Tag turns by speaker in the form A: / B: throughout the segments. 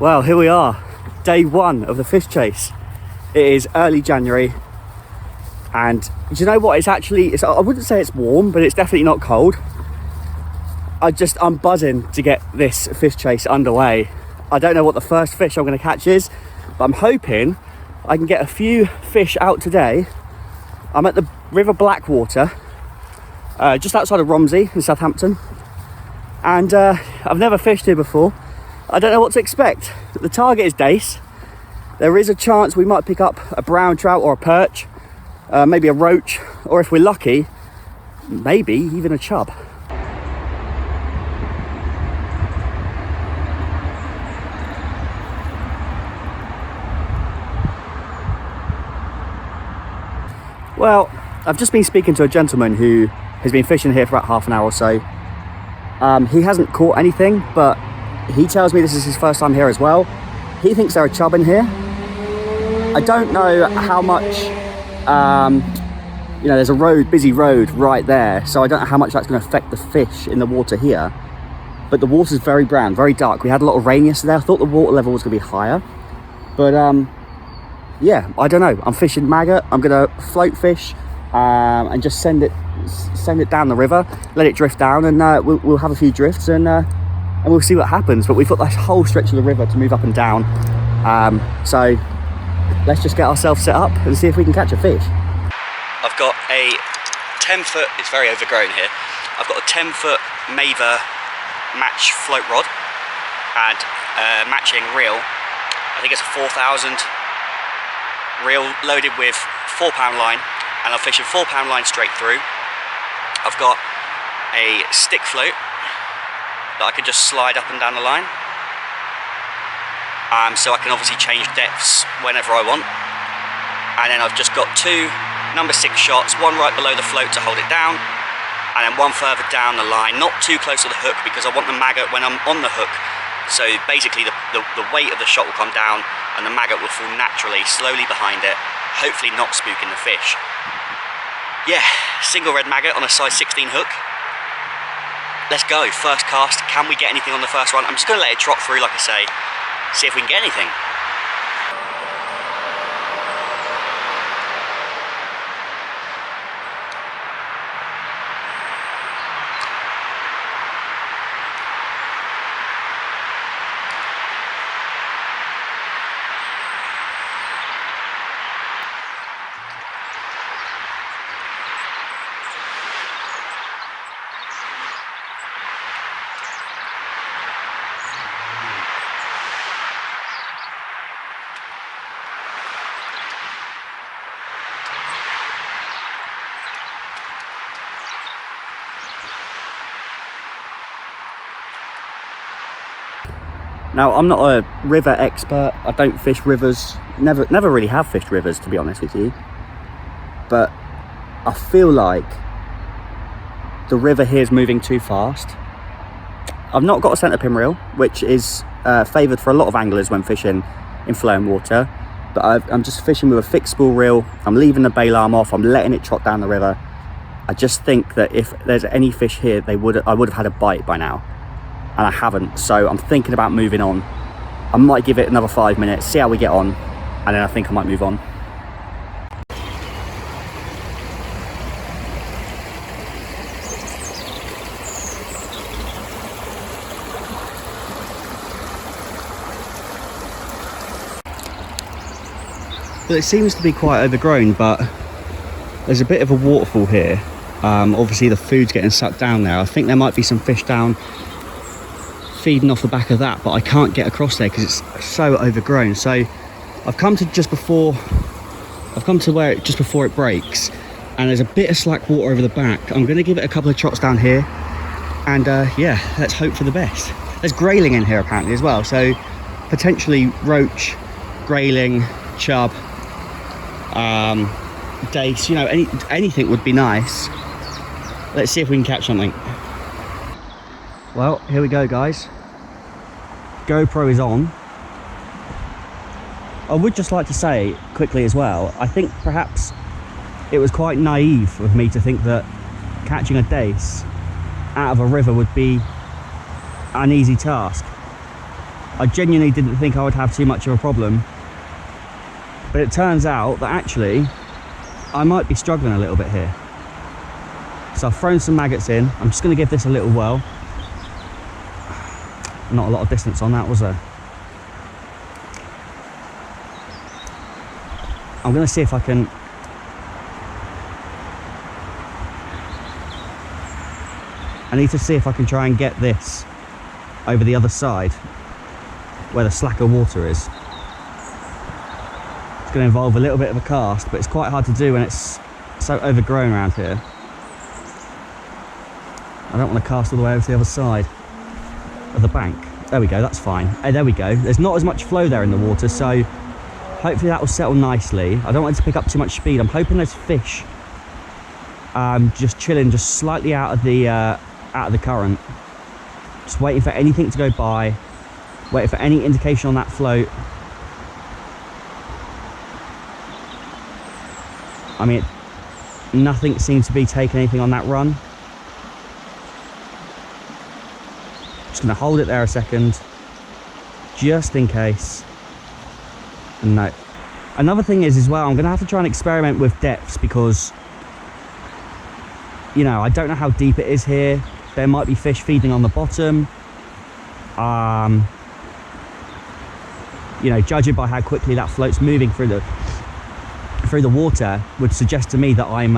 A: Well, here we are, day one of the fish chase. It is early January, and do you know what? I wouldn't say it's warm, but it's definitely not cold. I'm buzzing to get this fish chase underway. I don't know what the first fish I'm going to catch is, but I'm hoping I can get a few fish out today. I'm at the River Blackwater, just outside of Romsey in Southampton, and I've never fished here before. I don't know what to expect. The target is Dace. There is a chance we might pick up a brown trout or a perch, maybe a roach, or if we're lucky, maybe even a chub. Well, I've just been speaking to a gentleman who has been fishing here for about half an hour or so. He hasn't caught anything, but he tells me this is his first time here as well. He thinks there are chub in here. I don't know how much, there's a busy road right there, so I don't know how much that's going to affect the fish in the water here. But the water's very brown, very dark. We had a lot of rain yesterday. I thought the water level was going to be higher. But yeah, I don't know. I'm fishing maggot. I'm going to float fish and just send it down the river, let it drift down, and we'll have a few drifts and we'll see what happens. But we've got this whole stretch of the river to move up and down, so let's just get ourselves set up and see if we can catch a fish. I've got a 10-foot, it's very overgrown here, I've got a 10-foot Maver match float rod and matching reel. I think it's a 4,000 reel loaded with 4-pound line, and I'm fishing 4-pound line straight through. I've got a stick float that I can just slide up and down the line, so I can obviously change depths whenever I want. And then I've just got 2 number 6 shots, one right below the float to hold it down, and then one further down the line, not too close to the hook because I want the maggot when I'm on the hook. So basically the weight of the shot will come down and the maggot will fall naturally, slowly behind it, hopefully not spooking the fish. Yeah, single red maggot on a size 16 hook. Let's go, first cast. Can we get anything on the first one? I'm just going to let it trot through, like I say, see if we can get anything. Now, I'm not a river expert. I don't fish rivers. Never really have fished rivers, to be honest with you. But I feel like the river here is moving too fast. I've not got a centre pin reel, which is favoured for a lot of anglers when fishing in flowing water. But I'm just fishing with a fixed spool reel. I'm leaving the bail arm off. I'm letting it trot down the river. I just think that if there's any fish here, I would have had a bite by now. And I haven't, so I'm thinking about moving on. I might give it another 5 minutes, see how we get on, and then I think I might move on. Well, it seems to be quite overgrown, but there's a bit of a waterfall here. Obviously the food's getting sucked down there. I think there might be some fish down feeding off the back of that, but I can't get across there because it's so overgrown. So I've come to just before it breaks, and there's a bit of slack water over the back. I'm going to give it a couple of trots down here, and yeah, let's hope for the best. There's grayling in here apparently as well, so potentially roach, grayling, chub, dace, anything would be nice. Let's see if we can catch something. Well, here we go, guys. GoPro is on. I would just like to say quickly as well, I think perhaps it was quite naive of me to think that catching a dace out of a river would be an easy task. I genuinely didn't think I would have too much of a problem. But it turns out that actually, I might be struggling a little bit here. So I've thrown some maggots in. I'm just going to give this a little whirl. Not a lot of distance on that, was there? I'm going to see if I can... I need to see if I can try and get this over the other side where the slacker water is. It's going to involve a little bit of a cast, but it's quite hard to do when it's so overgrown around here. I don't want to cast all the way over to the other side of the bank. There we go, that's fine. Hey, there we go. There's not as much flow there in the water, so hopefully that will settle nicely. I don't want it to pick up too much speed. I'm hoping there's fish just chilling just slightly out of the current. Just waiting for anything to go by, waiting for any indication on that float. I mean, nothing seems to be taking anything on that run. Just going to hold it there a second, just in case. And no. Another thing is as well, I'm going to have to try and experiment with depths because, you know, I don't know how deep it is here. There might be fish feeding on the bottom. You know, judging by how quickly that float's moving through the water would suggest to me that I'm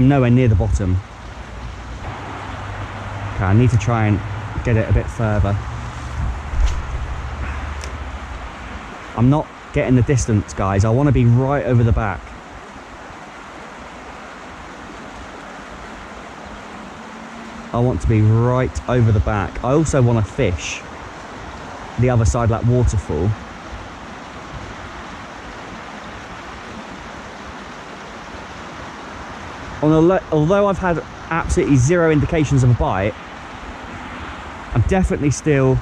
A: nowhere near the bottom. Okay, I need to try and get it a bit further. I'm not getting the distance, guys. I want to be right over the back. I want to be right over the back. I also want to fish the other side of that waterfall. Although I've had absolutely zero indications of a bite, I'm definitely still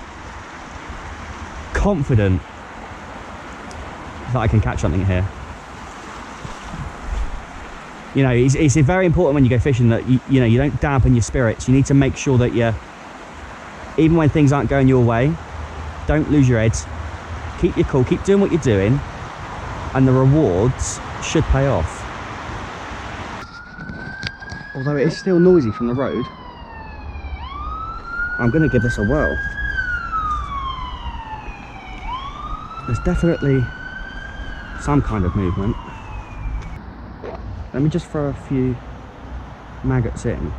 A: confident that I can catch something here. You know, it's very important when you go fishing that you know, you don't dampen your spirits. You need to make sure that even when things aren't going your way, don't lose your heads. Keep your cool, keep doing what you're doing, and the rewards should pay off. Although it is still noisy from the road, I'm going to give this a whirl. There's definitely some kind of movement. Let me just throw a few maggots in.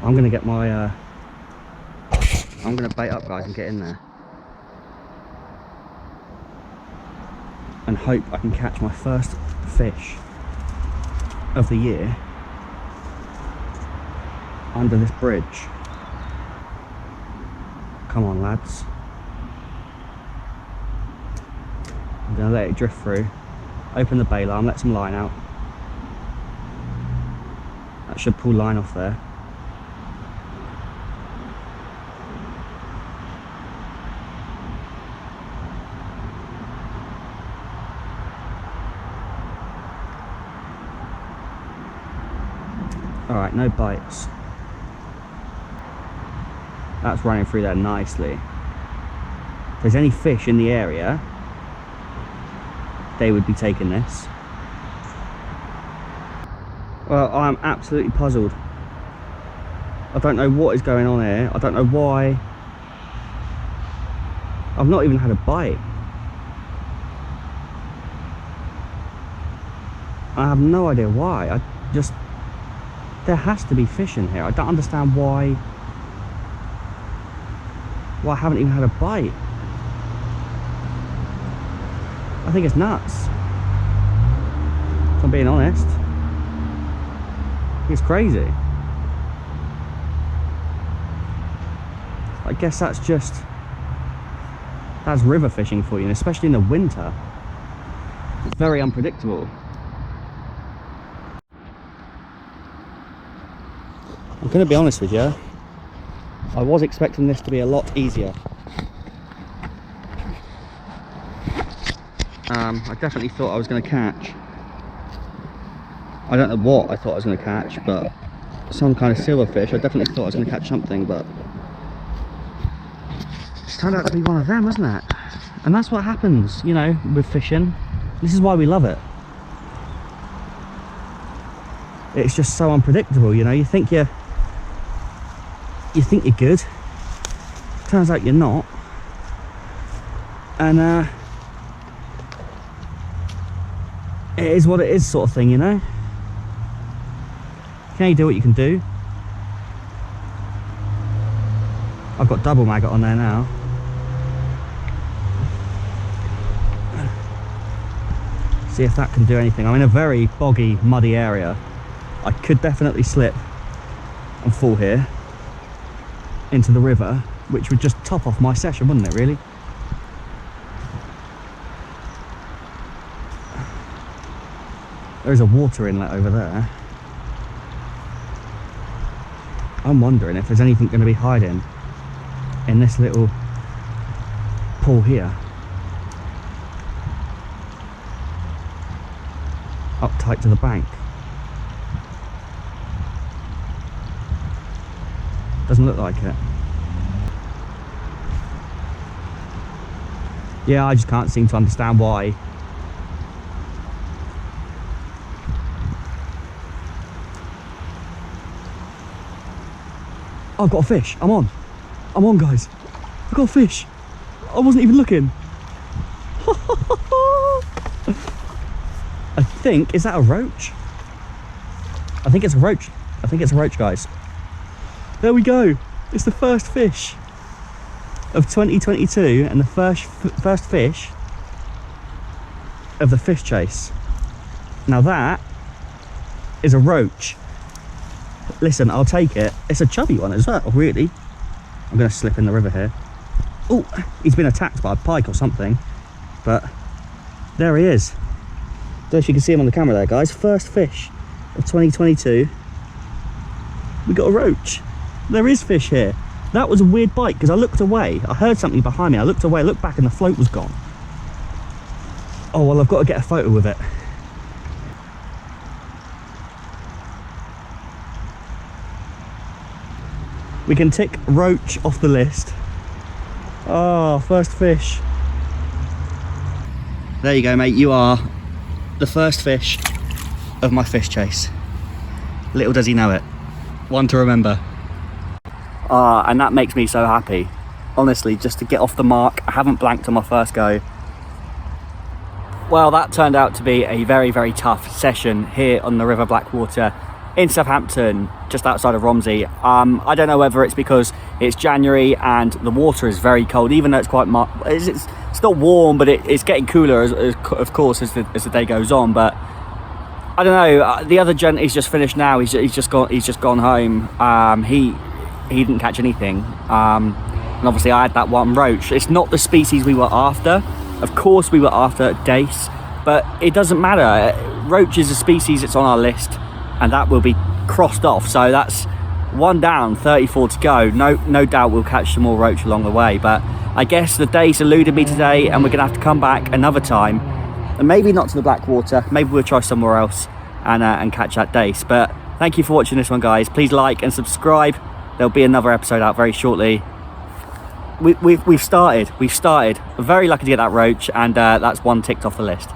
A: I'm going to get my, I'm going to bait up, guys, and get in there. And hope I can catch my first fish of the year under this bridge. Come on, lads. I'm going to let it drift through. Open the bail arm, let some line out. That should pull line off there. Alright, no bites. That's running through there nicely. If there's any fish in the area, they would be taking this. Well, I'm absolutely puzzled. I don't know what is going on here. I don't know why. I've not even had a bite. I have no idea why. There has to be fish in here. I don't understand why I haven't even had a bite. I think it's nuts, if I'm being honest. It's crazy. I guess that's river fishing for you, and especially in the winter. It's very unpredictable. I'm going to be honest with you, I was expecting this to be a lot easier. I definitely thought I was going to catch. I don't know what I thought I was going to catch, but some kind of silverfish. I definitely thought I was going to catch something, but it's turned out to be one of them, isn't it? And that's what happens, you know, with fishing. This is why we love it. It's just so unpredictable, you know. You think you're good. Turns out you're not. And it is what it is, sort of thing, you know. You can only do what you can do. I've got double maggot on there now. See if that can do anything. I'm in a very boggy, muddy area. I could definitely slip and fall here into the river, which would just top off my session, wouldn't it, really? There's a water inlet over there. I'm wondering if there's anything going to be hiding in this little pool here. Up tight to the bank. Doesn't look like it. Yeah, I just can't seem to understand why. I've got a fish. I'm on, guys. I've got a fish. I wasn't even looking. I think, is that a roach? I think it's a roach. I think it's a roach, guys. There we go. It's the first fish of 2022 and the first fish of the fish chase. Now that is a roach. Listen, I'll take it. It's a chubby one as well, really. I'm going to slip in the river here. Oh, he's been attacked by a pike or something. But there he is. Don't know if you can see him on the camera there, guys. First fish of 2022. We got a roach. There is fish here. That was a weird bite because I looked away. I heard something behind me. I looked away, I looked back, and the float was gone. Oh, well, I've got to get a photo with it. We can tick roach off the list. Oh, first fish. There you go, mate. You are the first fish of my fish chase. Little does he know it. One to remember. And that makes me so happy. Honestly, just to get off the mark. I haven't blanked on my first go. Well, that turned out to be a very, very tough session here on the River Blackwater in Southampton, just outside of Romsey. I don't know whether it's because it's January and the water is very cold, even though it's quite it's not warm, but it's getting cooler of course as the day goes on. But I don't know. The other gent, he's just finished now. He's just gone home. He didn't catch anything. And obviously I had that one roach. It's not the species we were after. Of course we were after Dace, but it doesn't matter. Roach is a species that's on our list, and that will be crossed off. So that's one down, 34 to go. No doubt we'll catch some more roach along the way, but I guess the Dace eluded me today, and we're gonna have to come back another time, and maybe not to the Blackwater. Maybe we'll try somewhere else and catch that Dace. But thank you for watching this one, guys. Please like and subscribe. There'll be another episode out very shortly. We've started. We're very lucky to get that roach, and that's one ticked off the list.